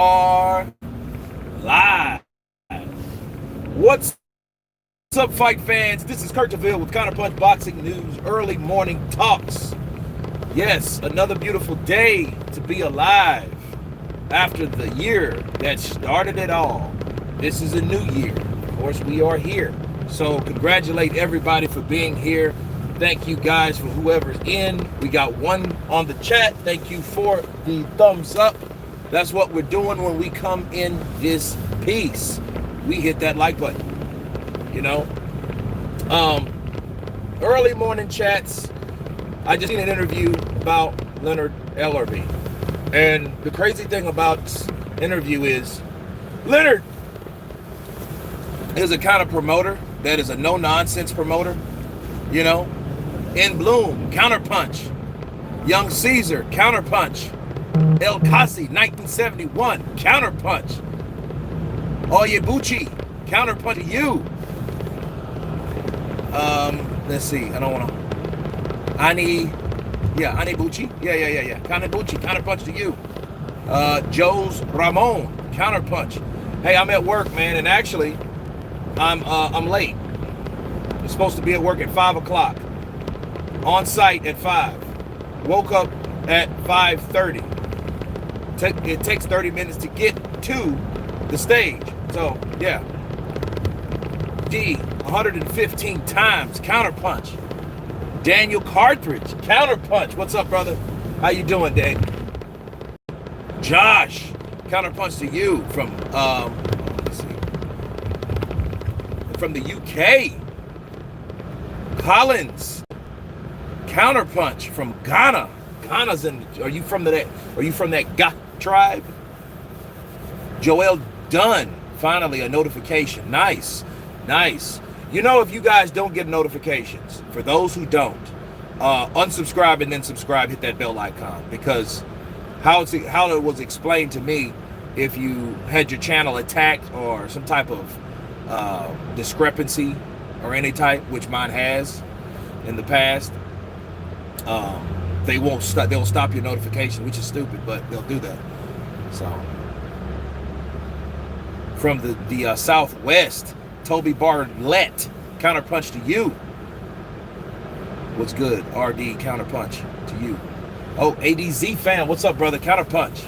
are live. What's up, fight fans? This is Kurt DeVille with Counterpunch Boxing News Early Morning Talks. Yes, another beautiful day to be alive after the year that started it all. This is a new year. Of course, we are here. So congratulate everybody for being here. Thank you guys for whoever's in. We got one on the chat. Thank you for the thumbs up. That's what we're doing when we come in this piece. We hit that like button, you know. Early morning chats. I just seen an interview about Leonard Ellerby. And the crazy thing about this interview is Leonard is a kind of promoter that is a no-nonsense promoter, you know. In Bloom, Counterpunch. Young Caesar, Counterpunch. El Kasi, 1971, Counterpunch. Oyebuchi, Counterpunch to you. Let's see, I don't want to. Anibuchi, yeah. Kanebuchi, Counterpunch to you. Joe's Ramon, Counterpunch. Hey, I'm at work, man, and actually, I'm late. I'm supposed to be at work at 5 o'clock. On site at 5. Woke up at 5:30. It takes 30 minutes to get to the stage. So, yeah. D, 115 times, Counterpunch. Daniel Cartridge, Counterpunch. What's up, brother? How you doing, Dan? Josh, Counterpunch to you from, let's see, from the UK. Collins, Counterpunch from Ghana. Ghana's in. Are you from that Ga tribe? Joel Dunn. Finally, a notification. Nice. You know, if you guys don't get notifications, for those who don't, unsubscribe and then subscribe. Hit that bell icon, because how it was explained to me, if you had your channel attacked or some type of discrepancy or any type, which mine has in the past, they'll stop your notification, which is stupid, but they'll do that. So, from the Southwest, Toby Bartlett, Counterpunch to you. What's good? RD, Counterpunch to you. Oh, ADZ fan, what's up, brother? Counterpunch.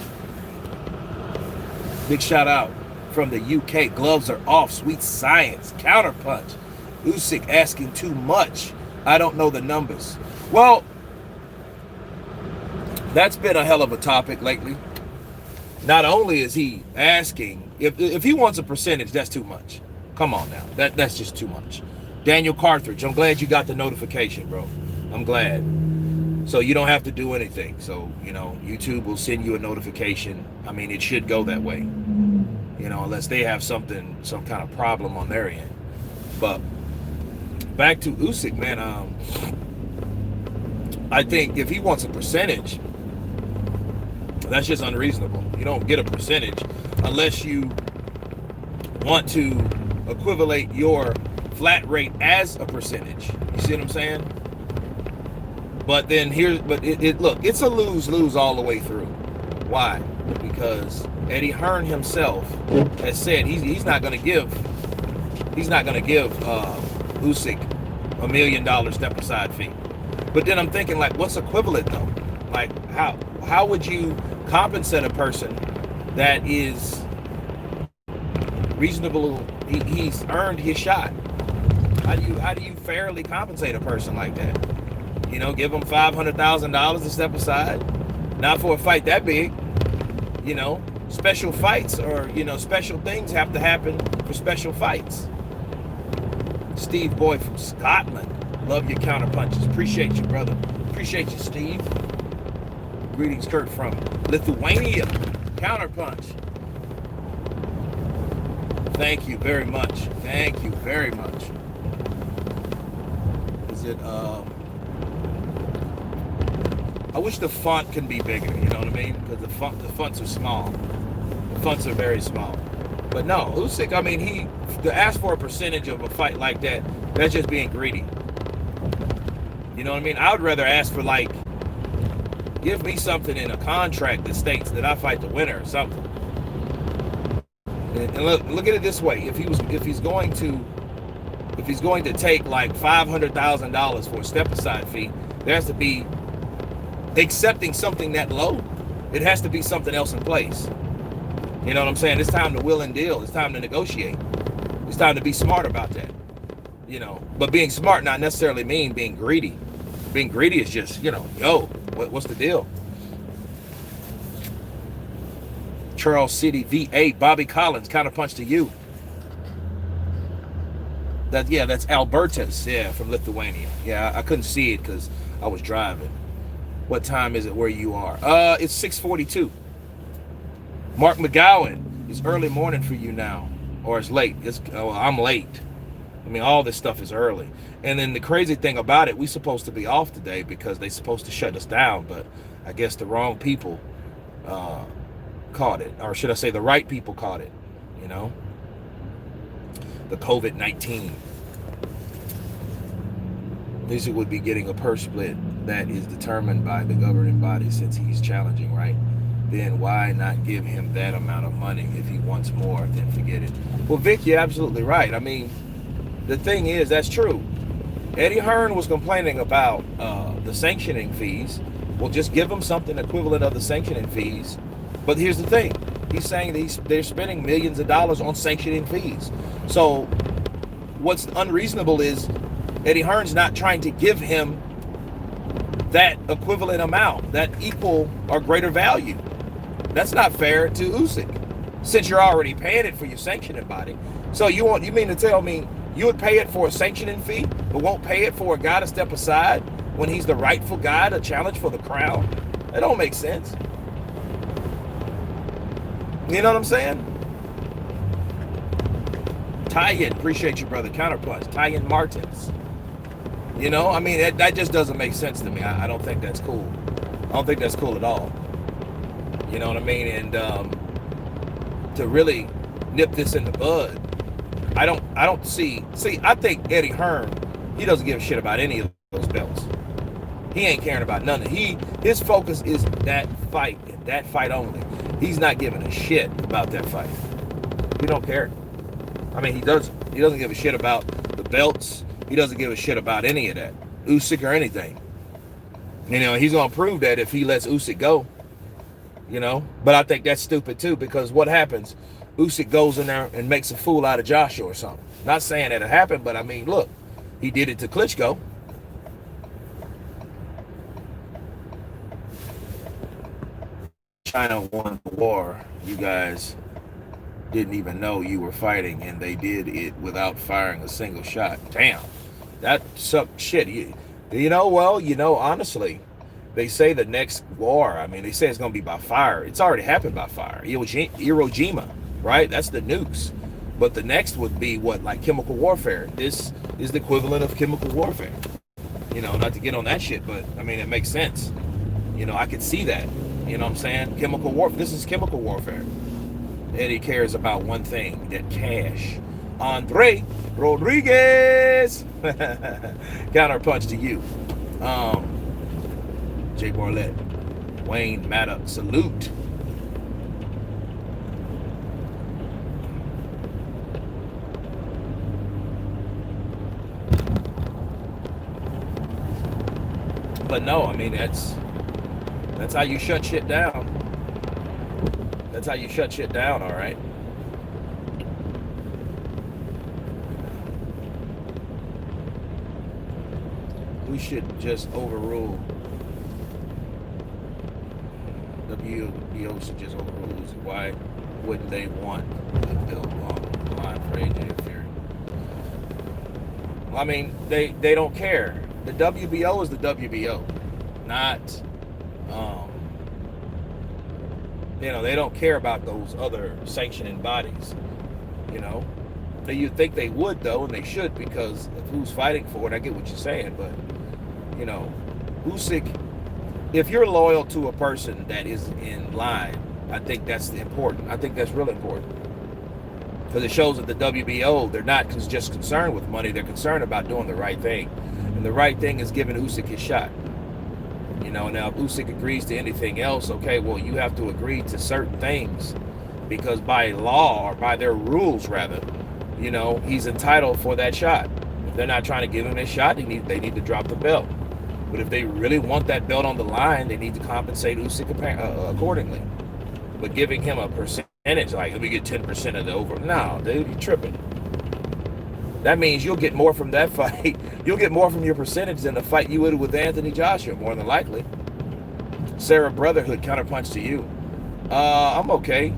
Big shout out from the UK. Gloves are off. Sweet science. Counterpunch. Usyk asking too much. I don't know the numbers. Well, that's been a hell of a topic lately. Not only is he asking, if he wants a percentage, that's too much. Come on now, that's just too much. Daniel Cartridge, I'm glad you got the notification, bro. I'm glad. So you don't have to do anything. So, you know, YouTube will send you a notification. I mean, it should go that way. You know, unless they have some kind of problem on their end. But back to Usyk, man. I think if he wants a percentage, that's just unreasonable. You don't get a percentage unless you want to equivalate your flat rate as a percentage. You see what I'm saying? But then look, it's a lose-lose all the way through. Why? Because Eddie Hearn himself has said he's not going to give Usyk $1 million step aside fee. But then I'm thinking, like, what's equivalent though? Like, how would you compensate a person that is reasonable? He's earned his shot. How do you fairly compensate a person like that? You know, give him $500,000 to step aside, not for a fight that big. You know, special fights, or, you know, special things have to happen for special fights. Steve Boy from Scotland, love your counterpunches. Appreciate you, brother. Appreciate you, Steve. Greetings, Kurt from Lithuania. Counterpunch. Thank you very much. Thank you very much. Is it, I wish the font can be bigger, you know what I mean? Because the fonts are small. The fonts are very small. But no, Usyk, I mean, to ask for a percentage of a fight like that, that's just being greedy. You know what I mean? I would rather ask for, like, give me something in a contract that states that I fight the winner or something. And look at it this way: if he's going to take like $500,000 for a step aside fee, there has to be accepting something that low. It has to be something else in place. You know what I'm saying? It's time to will and deal. It's time to negotiate. It's time to be smart about that. You know, but being smart not necessarily mean being greedy. Being greedy is just, yo, what's the deal? Charles City V8, Bobby Collins, Counterpunch to you. That's Albertus, from Lithuania. Yeah, I couldn't see it because I was driving. What time is it where you are? It's 6:42. Mark McGowan, it's early morning for you now, or it's late. I'm late. I mean, all this stuff is early. And then the crazy thing about it, we're supposed to be off today because they're supposed to shut us down, but I guess the wrong people caught it, or should I say the right people caught it, the COVID-19. Usyk would be getting a purse split that is determined by the governing body since he's challenging, right? Then why not give him that amount of money? If he wants more, then forget it. Well, Vic, you're absolutely right. I mean, the thing is, that's true. Eddie Hearn was complaining about the sanctioning fees. Well, just give them something equivalent of the sanctioning fees. But here's the thing. He's saying they're spending millions of dollars on sanctioning fees. So what's unreasonable is Eddie Hearn's not trying to give him that equivalent amount, that equal or greater value. That's not fair to Usyk, since you're already paying it for your sanctioning body. So you mean to tell me you would pay it for a sanctioning fee, but won't pay it for a guy to step aside when he's the rightful guy to challenge for the crown? That don't make sense. You know what I'm saying? Tyen, appreciate you, brother. Counterpunch. Tyen Martins. I mean, that just doesn't make sense to me. I don't think that's cool. I don't think that's cool at all. You know what I mean? And to really nip this in the bud, I don't see. I think Eddie Hearn, he doesn't give a shit about any of those belts. He ain't caring about none of it. His focus is that fight and that fight only. He's not giving a shit about that fight. He don't care. I mean, he doesn't give a shit about the belts. He doesn't give a shit about any of that, Usyk or anything. He's gonna prove that if he lets Usyk go. But I think that's stupid too, because what happens? Usyk goes in there and makes a fool out of Joshua or something. Not saying that it happened, but I mean, look, he did it to Klitschko. China won the war. You guys didn't even know you were fighting, and they did it without firing a single shot. Damn, that sucked shit. Honestly, they say the next war, I mean, they say it's going to be by fire. It's already happened by fire. Hiroshima, right? That's the nukes. But the next would be like chemical warfare. This is the equivalent of chemical warfare. Not to get on that shit, but I mean, it makes sense. I could see that. You know what I'm saying? Chemical warfare. This is chemical warfare. Eddie cares about one thing, that cash. Andre Rodriguez. Counterpunch to you. Jay Barlett. Wayne Maddox. Salute. But no, I mean, that's how you shut shit down. That's how you shut shit down, all right? We should just overrule. WBO should just overrule. Why wouldn't they want the bill on the line for AJ Fury? Well, I mean, they don't care. The WBO is the WBO, not... they don't care about those other sanctioning bodies. You'd think they would, though, and they should, because of who's fighting for it. I get what you're saying, but Usyk, if you're loyal to a person that is in line, I think that's important. I think that's really important, because it shows that the WBO, they're not just concerned with money. They're concerned about doing the right thing, and the right thing is giving Usyk his shot. Now if Usyk agrees to anything else, okay, well, you have to agree to certain things because by law, or by their rules rather, you know, he's entitled for that shot. If they're not trying to give him this shot, they need to drop the belt. But if they really want that belt on the line, they need to compensate Usyk accordingly. But giving him a percentage, like, let me get 10% of the over. No, dude, you're tripping. That means you'll get more from that fight. You'll get more from your percentage than the fight you would with Anthony Joshua, more than likely. Sarah Brotherhood, counterpunch to you. I'm okay.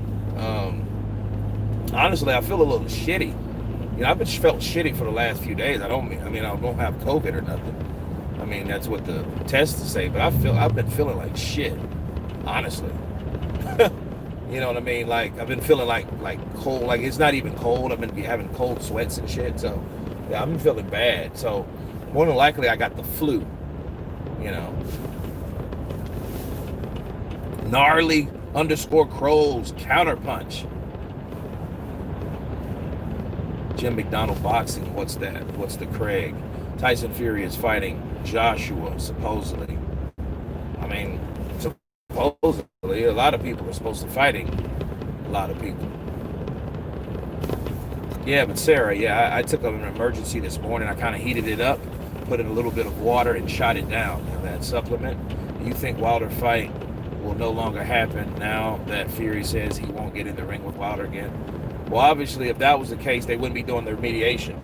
Honestly, I feel a little shitty. You know, I've been felt shitty for the last few days. I don't have COVID or nothing. I mean, that's what the tests say, but I've been feeling like shit, honestly. You know what I mean? Like, I've been feeling like cold. Like, it's not even cold. I've been having cold sweats and shit. So, yeah, I've been feeling bad. So, more than likely, I got the flu. You know. Gnarly _Crows, counterpunch. Jim McDonald boxing. What's that? What's the Craig? Tyson Fury is fighting Joshua, supposedly. I mean, supposedly, a lot of people are supposed to fighting a lot of people. Yeah, but Sarah, yeah, I took an emergency this morning. I kind of heated it up, put in a little bit of water, and shot it down. Now, that supplement. You think Wilder fight will no longer happen now that Fury says he won't get in the ring with Wilder again? Well, obviously, if that was the case, they wouldn't be doing their mediation.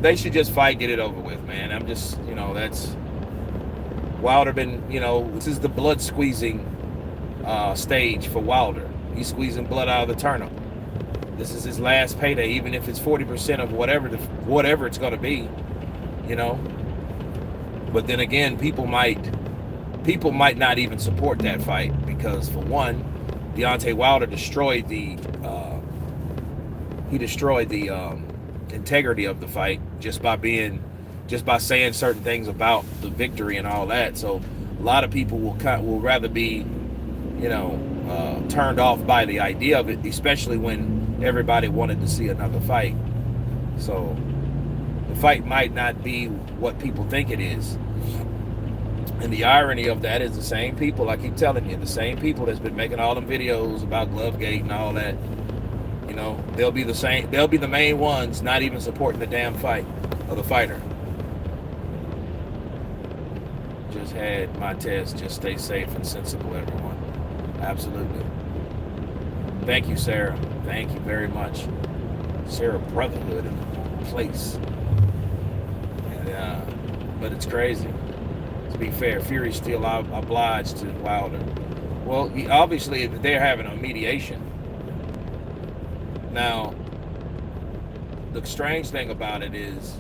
They should just fight, get it over with, man. I'm just, you know, that's Wilder been, you know, this is the blood squeezing stage for Wilder. He's squeezing blood out of the turnip. This is his last payday, even if it's 40% of whatever it's going to be, you know. But then again, people might not even support that fight because, for one, Deontay Wilder destroyed the integrity of the fight just by saying certain things about the victory and all that. So a lot of people will rather be, you know, turned off by the idea of it, especially when everybody wanted to see another fight. So the fight might not be what people think it is. And the irony of that is the same people, I keep telling you, the same people that's been making all them videos about Glovegate and all that. You know, they'll be the main ones not even supporting the damn fight of the fighter. Just had my test. Just stay safe and sensible, everyone. Absolutely. Thank you, Sarah. Thank you very much. Sarah Brotherhood in place. And, but it's crazy. To be fair, Fury's still obliged to Wilder. Well, obviously, they're having a mediation. Now, the strange thing about it is,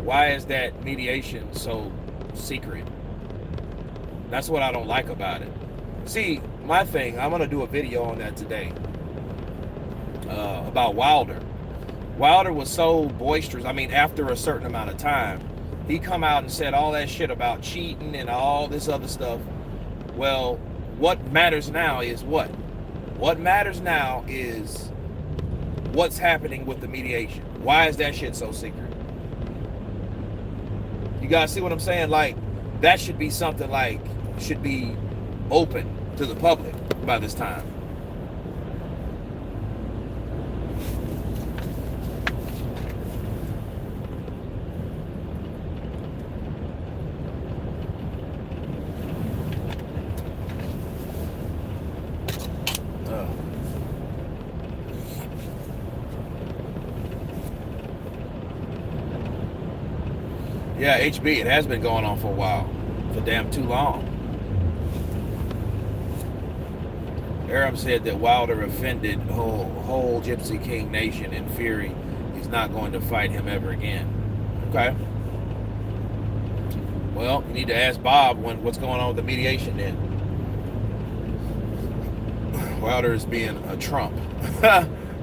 why is that mediation so secret? That's what I don't like about it. See, my thing, I'm going to do a video on that today about Wilder. Wilder was so boisterous. I mean, after a certain amount of time, he come out and said all that shit about cheating and all this other stuff. Well, what matters now is what? What matters now is what's happening with the mediation. Why is that shit so secret? You guys see what I'm saying? Like, that should be something like, should be open to the public by this time. Yeah, HB, it has been going on for a while. For damn too long. Arab said that Wilder offended whole Gypsy King Nation and Fury. He's not going to fight him ever again. Okay. Well, you need to ask Bob what's going on with the mediation then. Wilder is being a Trump.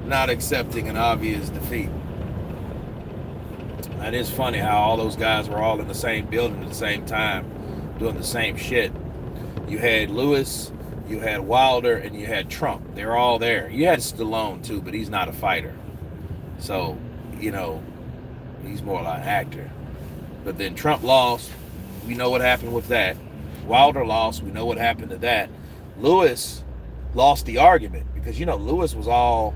Not accepting an obvious defeat. It is funny how all those guys were all in the same building at the same time, doing the same shit. You had Lewis, you had Wilder, and you had Trump. They're all there. You had Stallone too, but he's not a fighter. So, you know, he's more like an actor. But then Trump lost. We know what happened with that. Wilder lost. We know what happened to that. Lewis lost the argument because, Lewis was all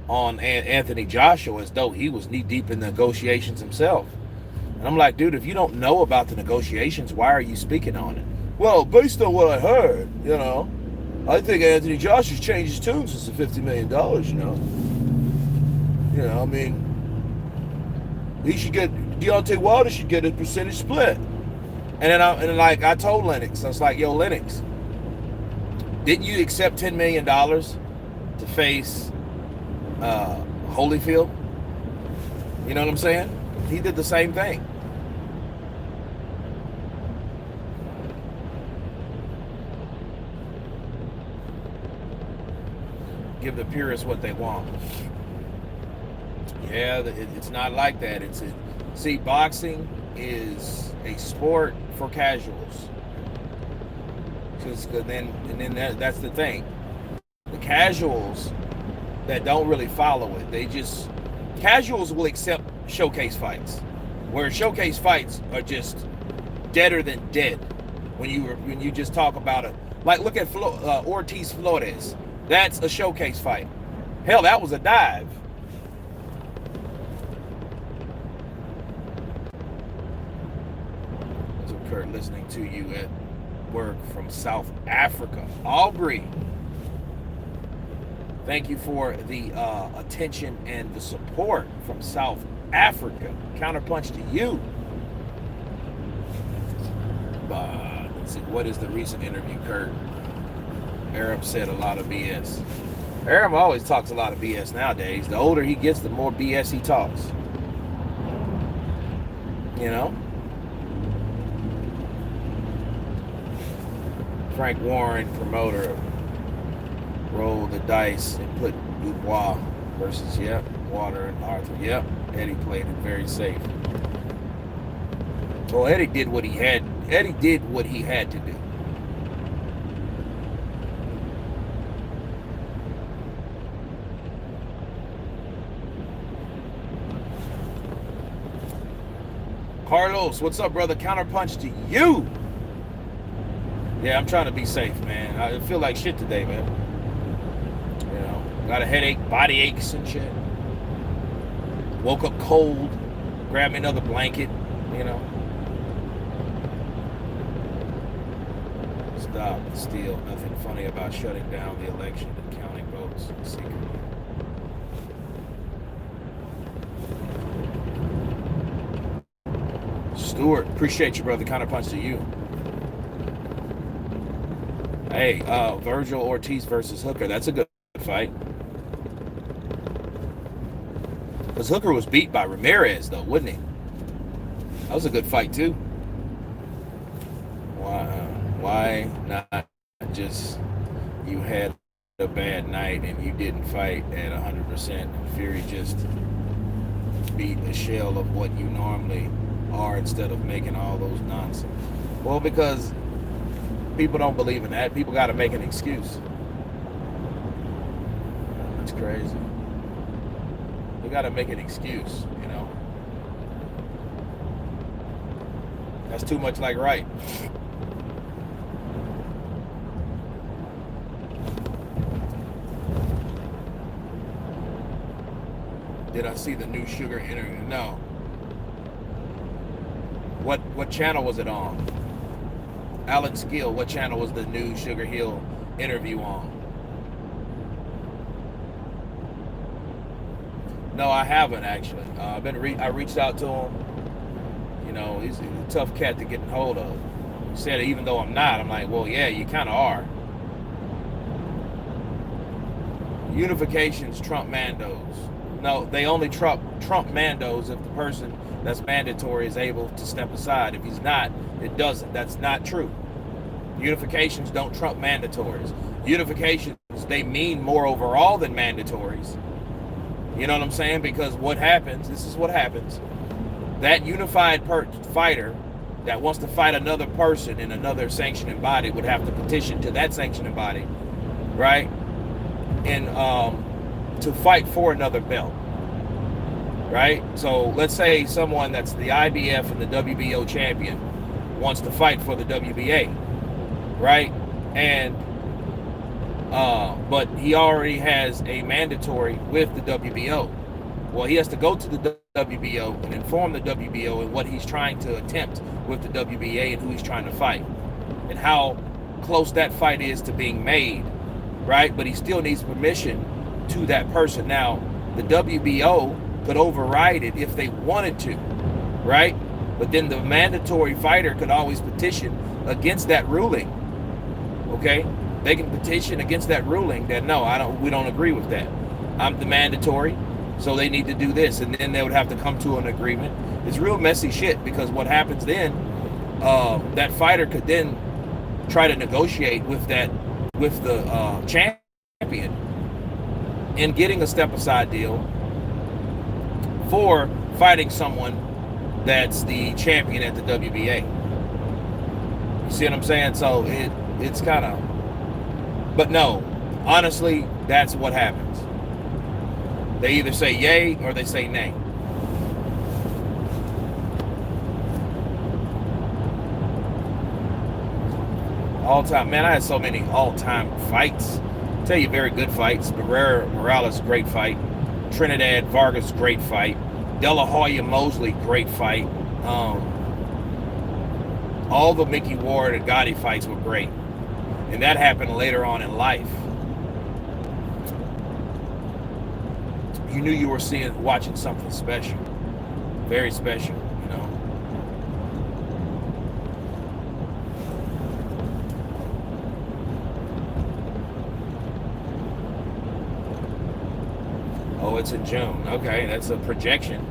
on Anthony Joshua as though he was knee deep in the negotiations himself. And I'm like, dude, if you don't know about the negotiations, why are you speaking on it? Well, based on what I heard, I think Anthony Joshua's changed his tune since the $50 million, I mean, he should get, Deontay Wilder should get a percentage split. And then I told Lennox, I was like, yo, Lennox, didn't you accept $10 million to face Holyfield? You know what I'm saying? He did the same thing. Give the purists what they want. Yeah, it's not like that. See, boxing is a sport for casuals. That's the thing. The casuals that don't really follow it, casuals will accept showcase fights, where showcase fights are just deader than dead. When you just talk about it, like look at Ortiz Flores. That's a showcase fight. Hell, that was a dive. So Kurt, listening to you at work from South Africa. Aubrey, thank you for the attention and the support from South Africa. Counterpunch to you. Let's see, what is the recent interview, Kurt? Arab said a lot of BS. Arab always talks a lot of BS nowadays. The older he gets, the more BS he talks. Frank Warren, promoter, rolled the dice and put Dubois versus, Water and Arthur. Eddie played it very safe. Well, Eddie did what he had to do. Carlos, what's up, brother? Counterpunch to you. Yeah, I'm trying to be safe, man. I feel like shit today, man. Got a headache, body aches and shit. Woke up cold. Grabbed me another blanket, Stop and steal. Nothing funny about shutting down the election and counting votes secretly. Stuart, appreciate you, brother. Counterpunch to you. Hey, Virgil Ortiz versus Hooker. That's a good fight. Because Hooker was beat by Ramirez, though, wasn't he? That was a good fight, too. Why not just you had a bad night and you didn't fight at 100%, and Fury just beat a shell of what you normally are instead of making all those nonsense? Well, because people don't believe in that. People got to make an excuse. That's crazy. You got to make an excuse, That's too much like right. Did I see the new Sugar interview? No. What channel was it on? Alex Gill, what channel was the new Sugar Hill interview on? No, I haven't actually. I reached out to him. He's a tough cat to get in hold of. He said, even though I'm not, I'm like, well, yeah, you kind of are. Unifications trump mandos. No, they only trump mandos if the person that's mandatory is able to step aside. If he's not, it doesn't. That's not true. Unifications don't trump mandatories. Unifications, they mean more overall than mandatories. You know what I'm saying? Because this is what happens. That unified fighter that wants to fight another person in another sanctioning body would have to petition to that sanctioning body, right? And to fight for another belt, right? So let's say someone that's the IBF and the WBO champion wants to fight for the WBA. right? And but he already has a mandatory with the WBO. Well, he has to go to the WBO and inform the WBO and what he's trying to attempt with the WBA and who he's trying to fight and how close that fight is to being made, right? But he still needs permission to that person. Now, the WBO could override it if they wanted to, right? But then the mandatory fighter could always petition against that ruling, okay? They can petition against that ruling that, no, we don't agree with that. I'm the mandatory, so they need to do this. And then they would have to come to an agreement. It's real messy shit, because what happens then, that fighter could then try to negotiate with the champion in getting a step-aside deal for fighting someone that's the champion at the WBA. You see what I'm saying? So it's kind of... But no, honestly, that's what happens. They either say yay or they say nay. All-time, man, I had so many all-time fights. I'll tell you, very good fights. Barrera Morales, great fight. Trinidad Vargas, great fight. De La Hoya Mosley, great fight. All the Mickey Ward and Gotti fights were great. And that happened later on in life. You knew you were watching something special. Very special, you know. Oh, it's in June. Okay, that's a projection.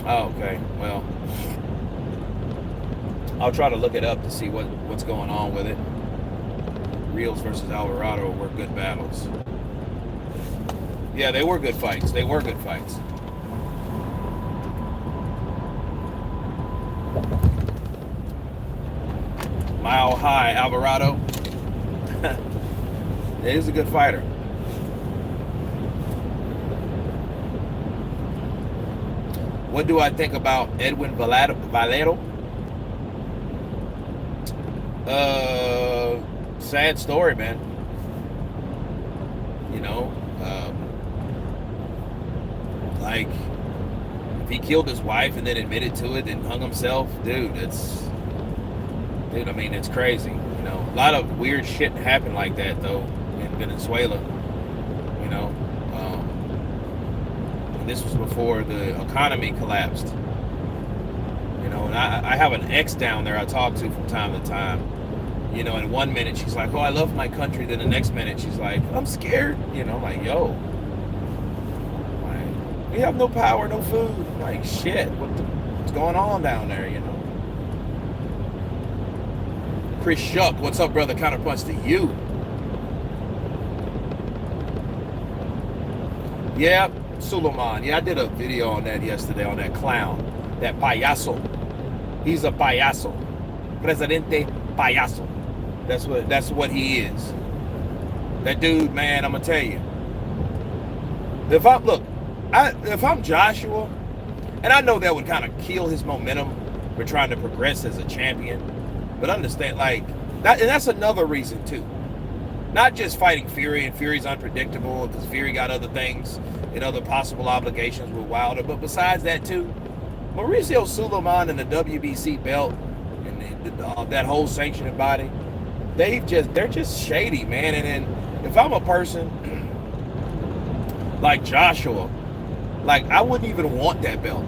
Oh, okay, well, I'll try to look it up to see what's going on with it. Rios versus Alvarado were good battles. Yeah, they were good fights. They were good fights. Mile High Alvarado. He's a good fighter. What do I think about Edwin Valero? Sad story, man. You know, like, if he killed his wife and then admitted to it and hung himself, dude, I mean, it's crazy. You know, a lot of weird shit happened like that, though, in Venezuela. You know, and this was before the economy collapsed. You know, and I have an ex down there I talk to from time to time. You know, in 1 minute she's like, oh, I love my country. Then the next minute she's like, I'm scared. You know, I'm like, yo, like, we have no power, no food. I'm like, shit, what's going on down there, you know? Chris Shuck, what's up, brother? Counterpunch to you. Yeah, Suleiman. Yeah, I did a video on that yesterday, on that clown, that payaso. He's a payaso. Presidente payaso. That's what he is. That dude, man, I'm gonna tell you. If I'm Joshua, and I know that would kind of kill his momentum for trying to progress as a champion, but understand, like, that, and that's another reason too. Not just fighting Fury, and Fury's unpredictable because Fury got other things and other possible obligations with Wilder, but besides that too, Mauricio Suleiman and the WBC belt and that whole sanctioning body, they're just shady, man. And then if I'm a person like Joshua, like, I wouldn't even want that belt.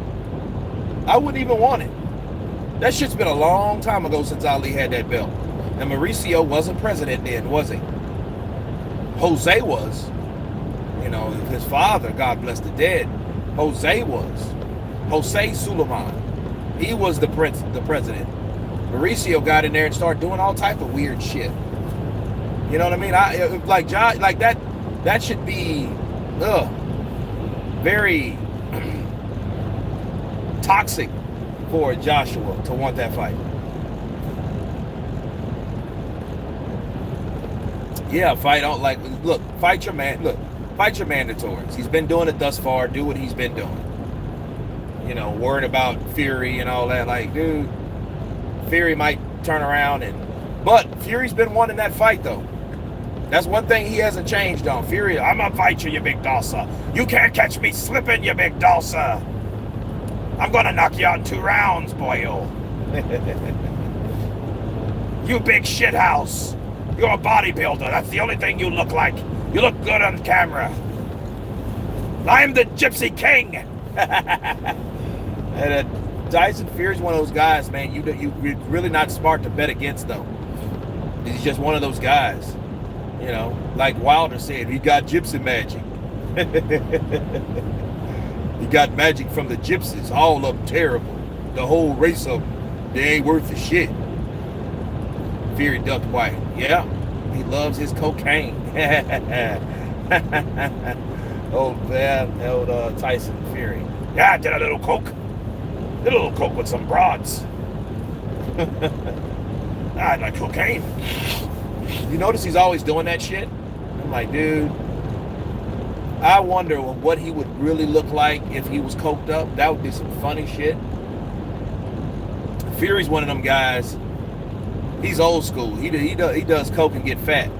I wouldn't even want it. That shit's been a long time ago since Ali had that belt. And Mauricio wasn't president then, was he? Jose was. You know, his father, God bless the dead, Jose was. Jose Suleiman. He was the president. Mauricio got in there and started doing all type of weird shit. You know what I mean? Like that should be very toxic for Joshua to want that fight. Yeah, fight on, like, look, fight your man, look, fight your mandatories. He's been doing it thus far. Do what he's been doing. you know, worried about Fury and all that. Like, dude, Fury might turn around but Fury's been wanting that fight though. That's one thing he hasn't changed on. Fury, I'm gonna fight you, you big dulcer. You can't catch me slipping, you big dulcer. I'm gonna knock you out in 2 rounds, boyo. You big shithouse. You're a bodybuilder. That's the only thing you look like. You look good on camera. I'm the Gypsy King. And Tyson Fury's one of those guys, man. You're really not smart to bet against, though. He's just one of those guys. You know, like Wilder said, he got gypsy magic. He got magic from the gypsies. All of them terrible. The whole race of them, they ain't worth the shit. Fury ducked white. Yeah, he loves his cocaine. Old Tyson Fury. Yeah, I did a little coke. Did a little coke with some broads. I like cocaine. You notice he's always doing that shit? I'm like, dude, I wonder what he would really look like if he was coked up. That would be some funny shit. Fury's one of them guys. He's old school. He does coke and get fat.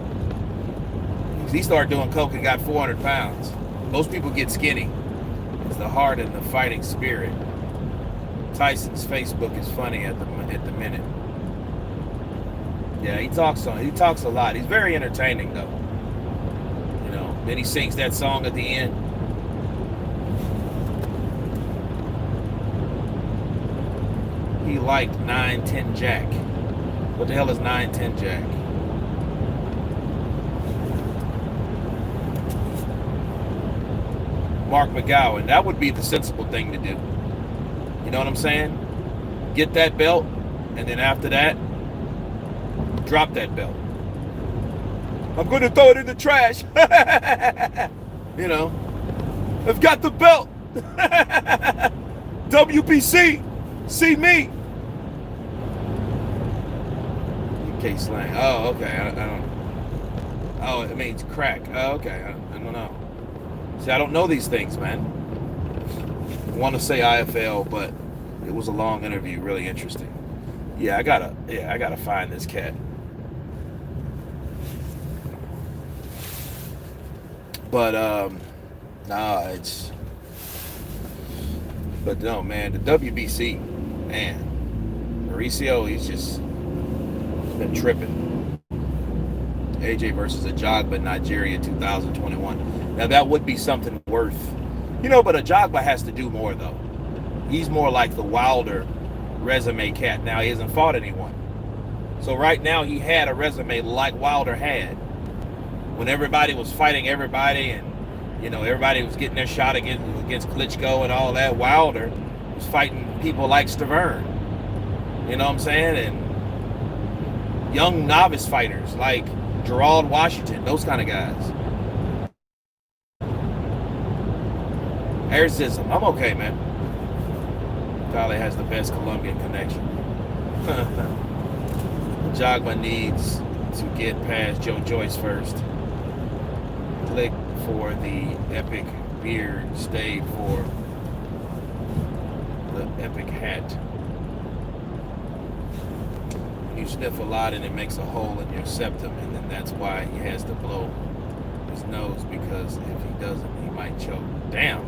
He started doing coke and got 400 pounds. Most people get skinny. It's the heart and the fighting spirit. Tyson's Facebook is funny at the minute. Yeah, he talks a lot. He's very entertaining though. You know, then he sings that song at the end. He liked 9-10 Jack. What the hell is 9-10 Jack? Mark McGowan. That would be the sensible thing to do. You know what I'm saying? Get that belt, and then after that, drop that belt. I'm going to throw it in the trash. You know, I've got the belt. WBC, see me. UK slang. Oh, okay. I don't. Oh, it means crack. Oh, okay. I don't know. See, I don't know these things, man. I want to say IFL, but it was a long interview. Really interesting. Yeah, I gotta find this cat. But but no, man, the WBC, man, Mauricio, he's been tripping. AJ versus Ajagba, Nigeria, 2021. Now that would be something worth, but Ajagba has to do more though. He's more like the Wilder resume cat. Now he hasn't fought anyone. So right now he had a resume like Wilder had. When everybody was fighting everybody and, everybody was getting their shot against Klitschko and all that, Wilder was fighting people like Stavern. You know what I'm saying? And young novice fighters like Gerald Washington, those kind of guys. Aircism, I'm okay, man. Probably has the best Colombian connection. Jagba needs to get past Joe Joyce first. Click for the epic beard, stay for the epic hat. You sniff a lot and it makes a hole in your septum, and then that's why he has to blow his nose, because if he doesn't, he might choke. Damn.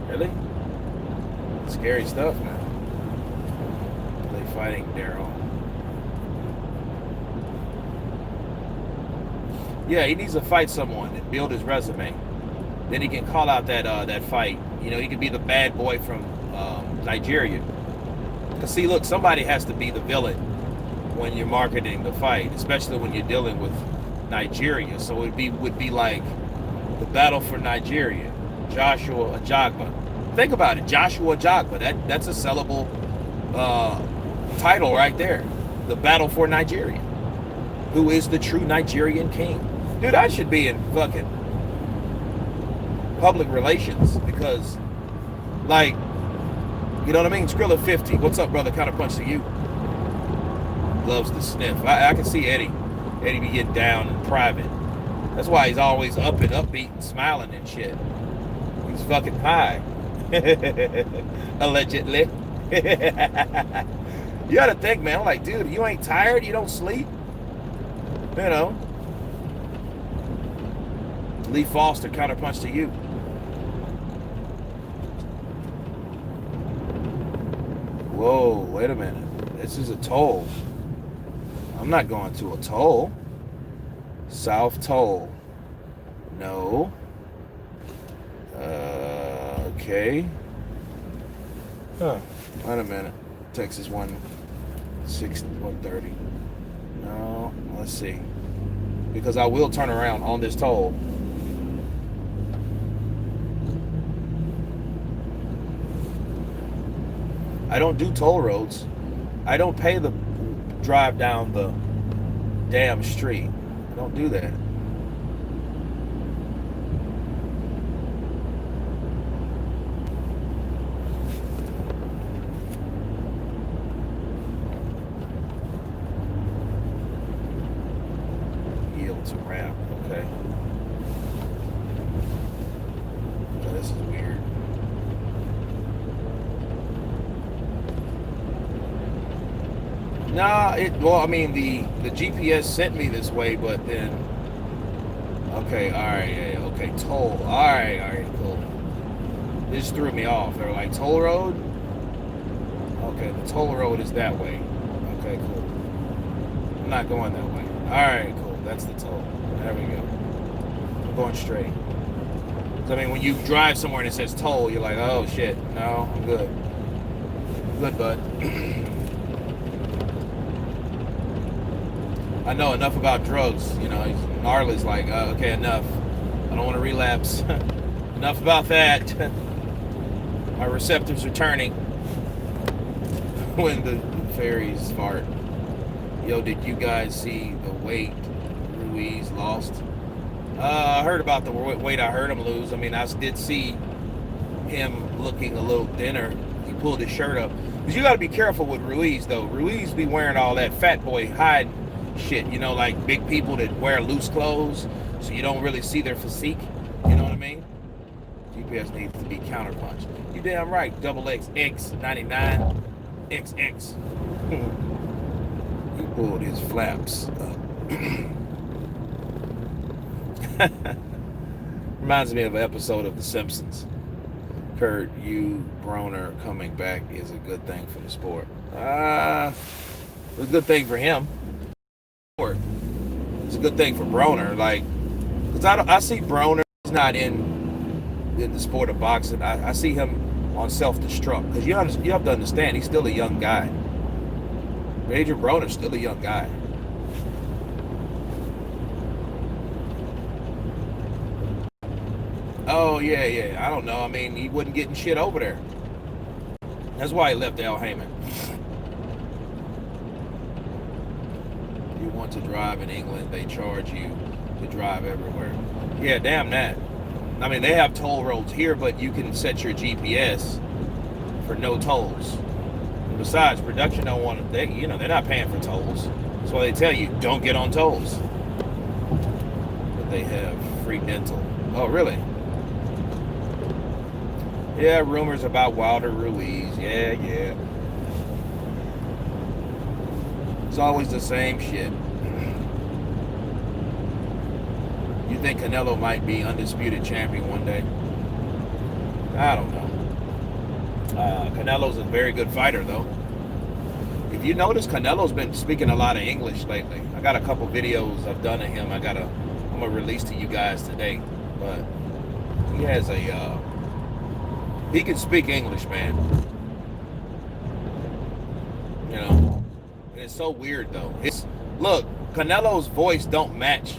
Really? Scary stuff, man. They fighting Daryl. Yeah, he needs to fight someone and build his resume. Then he can call out that fight. He could be the bad boy from Nigeria. Because see, look, somebody has to be the villain when you're marketing the fight, especially when you're dealing with Nigeria. So it would be like the battle for Nigeria, Joshua Ajagba. Think about it, Joshua Ajagba. That's a sellable title right there. The battle for Nigeria. Who is the true Nigerian king? Dude, I should be in fucking public relations because, like, you know what I mean? Skrilla 50. What's up, brother? Counterpunch to you. Loves to sniff. I can see Eddie. Eddie be getting down in private. That's why he's always up and upbeat and smiling and shit. He's fucking high. Allegedly. You gotta think, man. I'm like, dude, you ain't tired? You don't sleep? You know. Lee Foster, counterpunch to you. Whoa, wait a minute. This is a toll. I'm not going to a toll. South Toll. No. Okay. Huh. Wait a minute. Texas 130. No. Let's see. Because I will turn around on this toll. I don't do toll roads. I don't pay the drive down the damn street. I don't do that. Yield to ramp. Okay. So this is weird. Nah, well, I mean, the GPS sent me this way, but then, okay, all right, yeah, okay, toll, all right, cool. This threw me off. They were like, toll road? Okay, the toll road is that way. Okay, cool. I'm not going that way. All right, cool, that's the toll. There we go. I'm going straight. So, I mean, when you drive somewhere and it says toll, you're like, oh, shit, no, I'm good. I'm good, bud. I know enough about drugs, you know. Gnarly's like, okay, enough. I don't want to relapse. Enough about that. My receptors are turning when the fairies fart. Yo, did you guys see the weight Ruiz lost? I heard about the weight I heard him lose. I mean, I did see him looking a little thinner. He pulled his shirt up. Because you got to be careful with Ruiz, though. Ruiz be wearing all that fat boy hide shit, you know, like big people that wear loose clothes, so you don't really see their physique. You know what I mean? GPS needs to be counterpunch. You damn right. Double X X 99 XX. He pulled his flaps up. Reminds me of an episode of The Simpsons. Kurt, you Broner coming back is a good thing for the sport. It's a good thing for him. It's a good thing for Broner, like, because I see Broner is not in the sport of boxing. I see him on self-destruct, because you have to understand, he's still a young guy. Adrian Broner's still a young guy. Oh yeah, I don't know. I mean, he wasn't getting shit over there. That's why he left Al Heyman. You want to drive in England, they charge you to drive everywhere. Yeah, damn that. I mean, they have toll roads here, but you can set your GPS for no tolls. And besides, production don't want to, they're not paying for tolls. That's why they tell you, don't get on tolls. But they have free dental. Oh, really? Yeah, rumors about Wilder Ruiz. Yeah. It's always the same shit. You think Canelo might be undisputed champion one day? I don't know. Canelo's a very good fighter, though. If you notice, Canelo's been speaking a lot of English lately. I got a couple videos I've done of him. I'm gonna release to you guys today. But he has he can speak English, man. You know. And it's so weird, though. Look, Canelo's voice don't match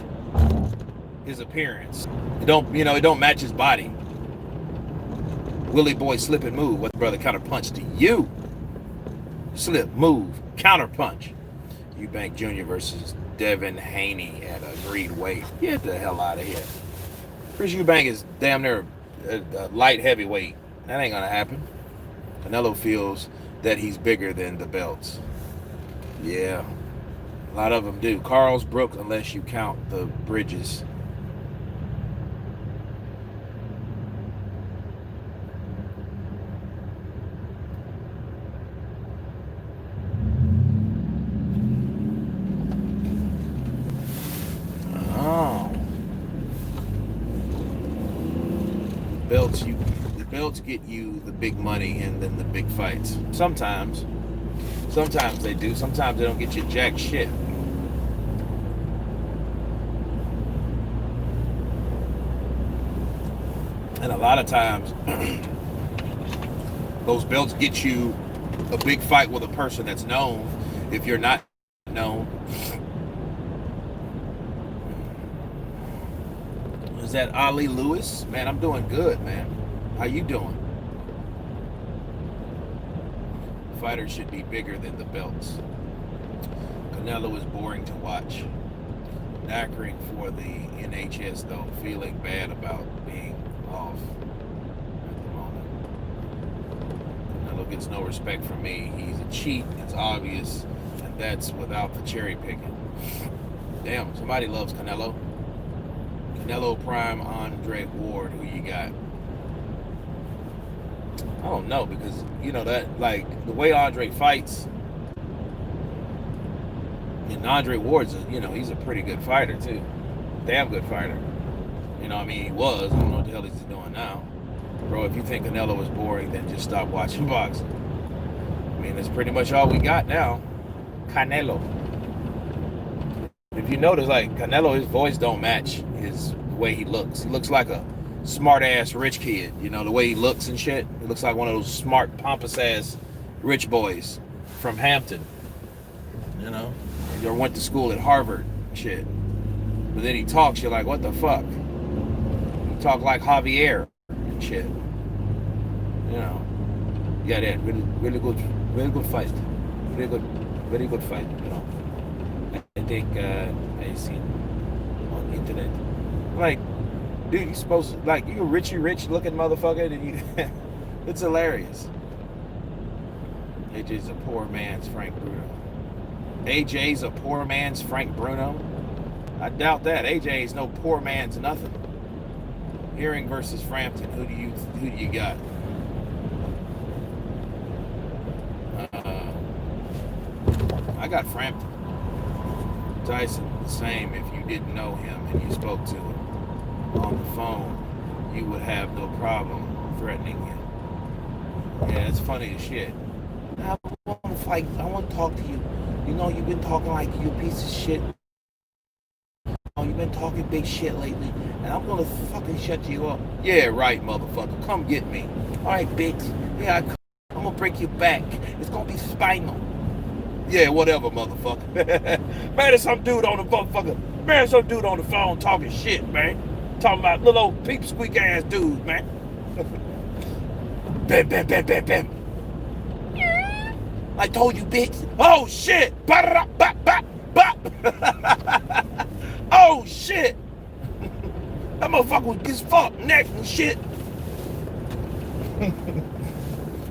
his appearance. It don't match his body. Willie boy, slip and move. What the brother counterpunch to you? Slip, move, counterpunch. Eubank Jr. versus Devin Haney at agreed weight. Get the hell out of here. Chris Eubank is damn near a light heavyweight. That ain't gonna happen. Canelo feels that he's bigger than the belts. Yeah, a lot of them do. Carl's Brook, unless you count the bridges. belts get you the big money and then the big fights. Sometimes they do. Sometimes they don't get you jack shit. And a lot of times, those belts get you a big fight with a person that's known. If you're not known, is that Ali Lewis? Man, I'm doing good, man. How you doing? Fighters should be bigger than the belts. Canelo is boring to watch. Knackering for the NHS though, feeling bad about being off at the moment. Canelo gets no respect from me. He's a cheat, it's obvious, and that's without the cherry picking. Damn, somebody loves Canelo. Canelo Prime, Andre Ward, who you got? I don't know, because you know that, like, the way Andre fights, and Andre Ward's he's a pretty good fighter too. Damn good fighter. You know, I mean, he was. I don't know what the hell he's doing now. Bro, if you think Canelo is boring, then just stop watching boxing. I mean, that's pretty much all we got now. Canelo. If you notice, like, Canelo, his voice don't match the way he looks. He looks like a smart-ass rich kid. You know, the way he looks and shit. He looks like one of those smart, pompous-ass rich boys from Hampton. You know? Or went to school at Harvard and shit. But then he talks, you're like, what the fuck? He talk like Javier and shit. You know. Yeah, that really good fight. Very good fight, you know. I think I seen on the internet. Like, dude, you supposed to, like, you a rich looking motherfucker, and you it's hilarious. AJ's a poor man's Frank Bruno. AJ's a poor man's Frank Bruno? I doubt that. AJ is no poor man's nothing. Herring versus Frampton. Who do you got? I got Frampton. Tyson, the same. If you didn't know him and you spoke to him on the phone, you would have no problem threatening him. Yeah, it's funny as shit. I want to fight. I want to talk to you. You know, you've been talking like you a piece of shit. Oh, you've been talking big shit lately, and I'm gonna fucking shut you up. Yeah, right, motherfucker. Come get me. All right, bitch. Yeah, I'm gonna break your back. It's gonna be spinal. Yeah, whatever, motherfucker. Man, there's some dude on the motherfucker. Man, there's some dude on the phone talking shit, man. Talking about little old peep squeak ass dudes, man. Bam, bam, bam, bam, bam. I told you, bitch. Oh, shit. Oh, shit. That motherfucker was his fuck neck and shit.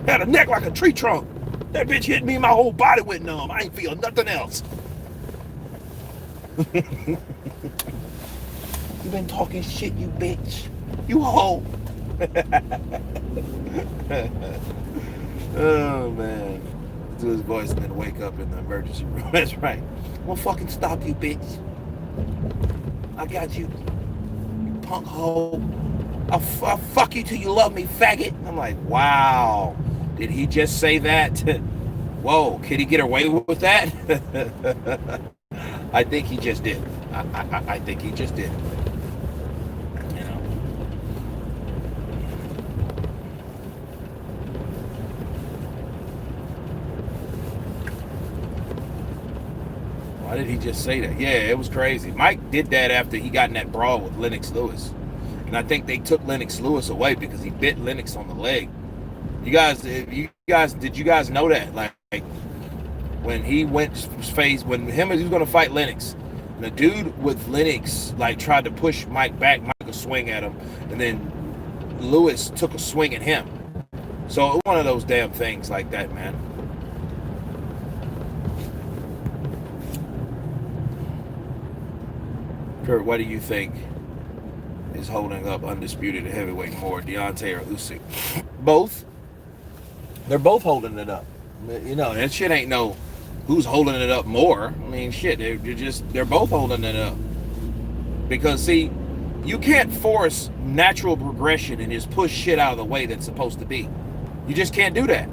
Had a neck like a tree trunk. That bitch hit me, my whole body went numb. I ain't feel nothing else. You been talking shit, you bitch. You hoe. Oh, man. To his voice and then wake up in the emergency room. That's right. I'm gonna fucking stop you, bitch. I got you. You punk hoe. I'll fuck you till you love me, faggot. I'm like, wow. Did he just say that? Whoa, could he get away with that? I think he just did. I think he just did. You know. Why did he just say that? Yeah, it was crazy. Mike did that after he got in that brawl with Lennox Lewis. And I think they took Lennox Lewis away because he bit Lennox on the leg. Did you guys know that? Like when he went face, when he was going to fight Lennox, and the dude with Lennox like tried to push Mike back, Mike a swing at him, and then Lewis took a swing at him. So one of those damn things like that, man. Kurt, what do you think is holding up undisputed heavyweight more, Deontay or Usyk? Both. They're both holding it up. You know, that shit ain't no who's holding it up more. I mean, shit, they're both holding it up. Because, see, You can't force natural progression and just push shit out of the way that's supposed to be. You just can't do that.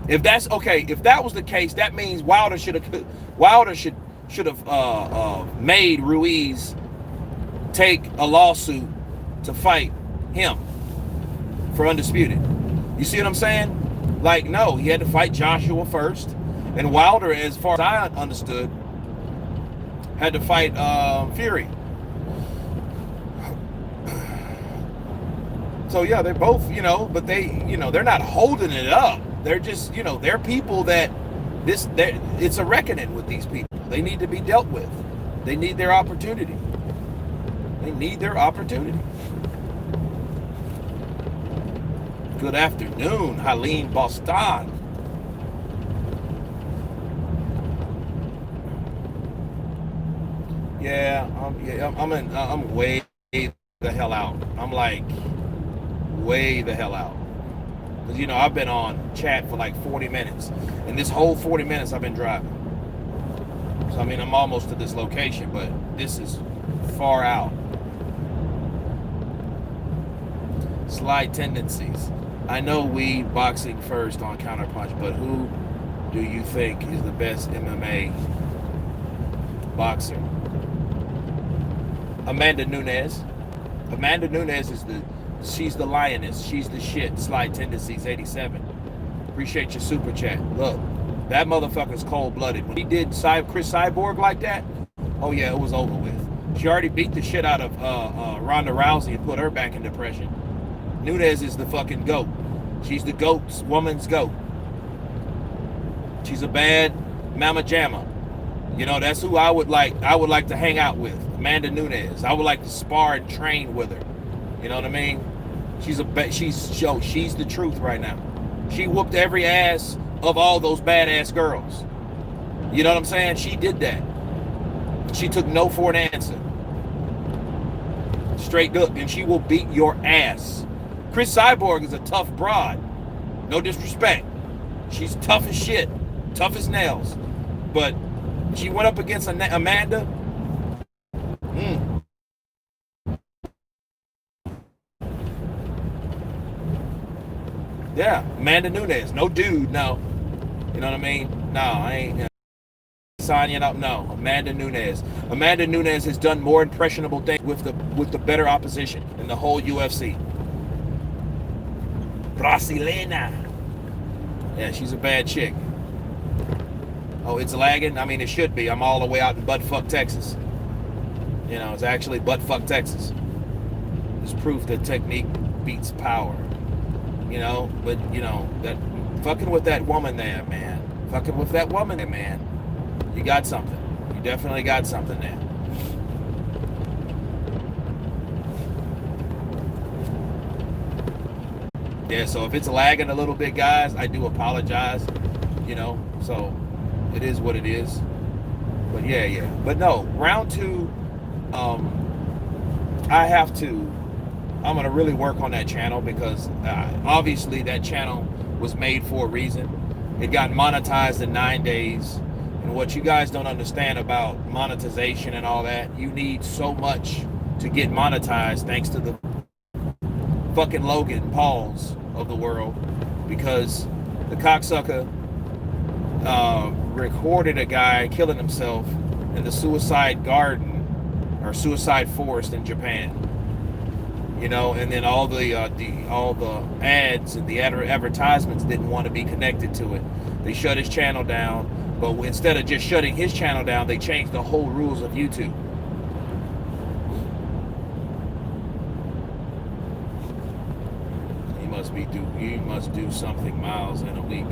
If that's okay, if that was the case, that means Wilder should have made Ruiz take a lawsuit to fight him for undisputed. You see what I'm saying? Like, no, he had to fight Joshua first, and Wilder, as far as I understood, had to fight Fury. So yeah, they're both, but they're not holding it up. They're just, they're people that it's a reckoning with these people. They need to be dealt with. They need their opportunity. They need their opportunity. Good afternoon, Halim Boston. Yeah, I'm way the hell out. I'm like way the hell out. Because, I've been on chat for like 40 minutes. And this whole 40 minutes I've been driving. So, I'm almost to this location, but this is far out. Slide tendencies. I know we boxing first on Counterpunch, but who do you think is the best MMA boxer? Amanda Nunes. Amanda Nunes she's the lioness. She's the shit. Slide tendencies 87. Appreciate your super chat. Look, that motherfucker's cold-blooded. When he did Chris Cyborg like that, oh yeah, it was over with. She already beat the shit out of Ronda Rousey and put her back in depression. Nunes is the fucking GOAT. She's the GOAT's woman's GOAT. She's a bad mama jamma. That's who I would like to hang out with. Amanda Nunes. I would like to spar and train with her. You know what I mean? She's the truth right now. She whooped every ass of all those badass girls. You know what I'm saying? She did that. She took no for an answer. Straight up, and she will beat your ass. Chris Cyborg is a tough broad. No disrespect. She's tough as shit. Tough as nails. But she went up against Amanda. Yeah, Amanda Nunes. No dude, no. You know what I mean? No, I ain't signing up. No, Amanda Nunes. Amanda Nunes has done more impressionable things with the better opposition in the whole UFC. Brasilena. Yeah, she's a bad chick. Oh, it's lagging? It should be. I'm all the way out in buttfuck Texas. It's actually buttfuck Texas. It's proof that technique beats power. But that fucking with that woman there, man. Fucking with that woman there, man. You got something. You definitely got something there. Yeah, so if it's lagging a little bit, guys, I do apologize. So it is what it is. But yeah. But no, round 2, I'm going to really work on that channel because obviously that channel was made for a reason. It got monetized in 9 days. And what you guys don't understand about monetization and all that, you need so much to get monetized thanks to the fucking Logan Pauls of the world, because the cocksucker recorded a guy killing himself in the suicide garden or suicide forest in Japan. And then all the ads and the advertisements didn't want to be connected to it. They shut his channel down, but instead of just shutting his channel down, they changed the whole rules of YouTube. He must do something miles in a week.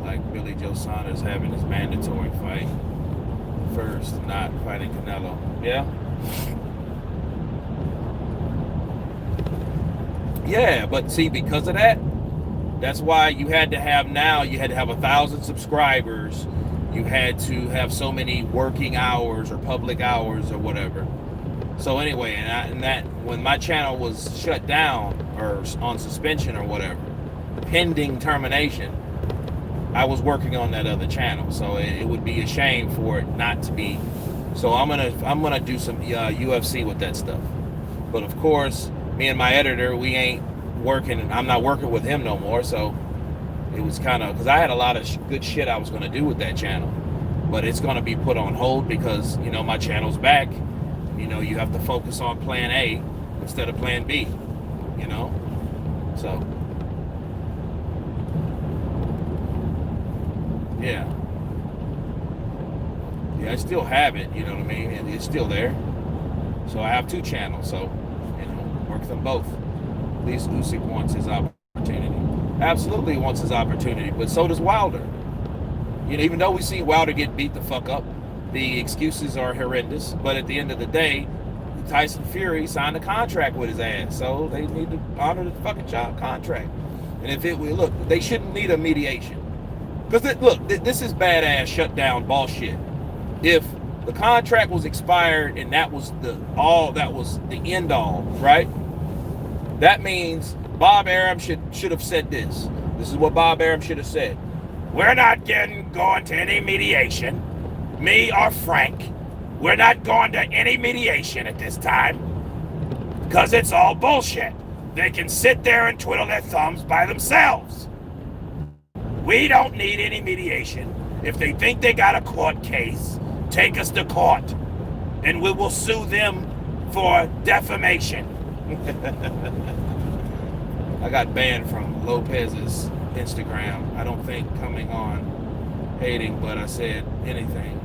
Like Billy Joe Saunders having his mandatory fight first, not fighting Canelo. Yeah. Yeah, but see, because of that, that's why you had to have 1,000 subscribers. You had to have so many working hours or public hours or whatever. So anyway, and that when my channel was shut down or on suspension or whatever, pending termination, I was working on that other channel. So it would be a shame for it not to be So I'm gonna do some UFC with that stuff. But of course, me and my editor, we ain't working. I'm not working with him no more. So it was kind of, because I had a lot of good shit I was gonna do with that channel, but it's gonna be put on hold because my channel's back. You have to focus on plan A instead of plan B. So yeah. I still have it, you know what I mean? And it's still there. So I have two channels, so, work them both. At least Usyk wants his opportunity. Absolutely wants his opportunity, but so does Wilder. Even though we see Wilder get beat the fuck up, the excuses are horrendous, but at the end of the day, Tyson Fury signed a contract with his ass, so they need to honor the fucking job contract. And if look, they shouldn't need a mediation. Because, this is badass shutdown bullshit. If the contract was expired and that was the end all, right? That means Bob Arum should have said this. This is what Bob Arum should have said. We're not going to any mediation. Me or Frank, we're not going to any mediation at this time because it's all bullshit. They can sit there and twiddle their thumbs by themselves. We don't need any mediation. If they think they got a court case, take us to court, and we will sue them for defamation. I got banned from Lopez's Instagram. I don't think coming on hating, but I said anything.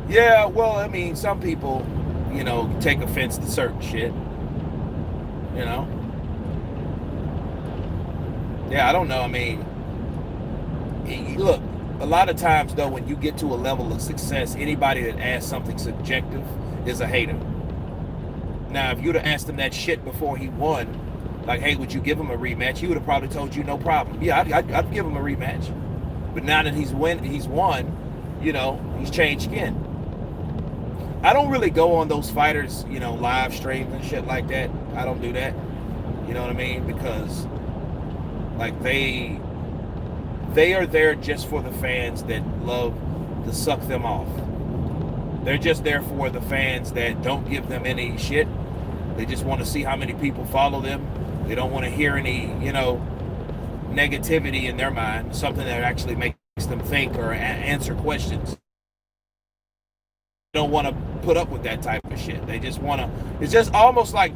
Yeah, well, I mean, some people, take offense to certain shit. Yeah, I don't know. I mean, look, a lot of times, though, when you get to a level of success, anybody that asks something subjective is a hater. Now, if you'd have asked him that shit before he won, like, hey, would you give him a rematch? He would have probably told you no problem. Yeah, I'd give him a rematch. But now that he's won, he's changed skin. I don't really go on those fighters, live streams and shit like that. I don't do that. You know what I mean? Because, like, they are there just for the fans that love to suck them off. They're just there for the fans that don't give them any shit. They just want to see how many people follow them. They don't want to hear any, negativity in their mind, something that actually makes them think or answer questions. They don't want to put up with that type of shit. They just want to, it's just almost like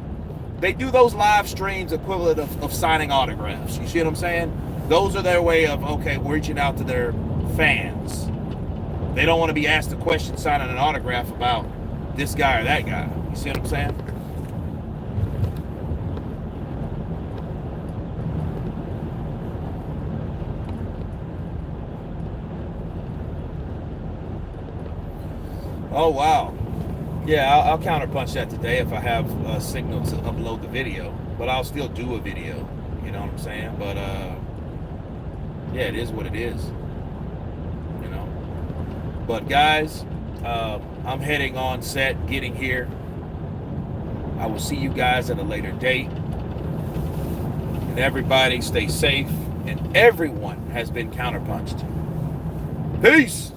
they do those live streams equivalent of signing autographs. You see what I'm saying? Those are their way of, reaching out to their fans. They don't want to be asked a question signing an autograph about this guy or that guy. You see what I'm saying? Oh, wow. Yeah, I'll counterpunch that today if I have a signal to upload the video. But I'll still do a video. You know what I'm saying? But, yeah, it is what it is. But, guys, I'm heading on set, getting here. I will see you guys at a later date. And everybody stay safe. And everyone has been counterpunched. Peace!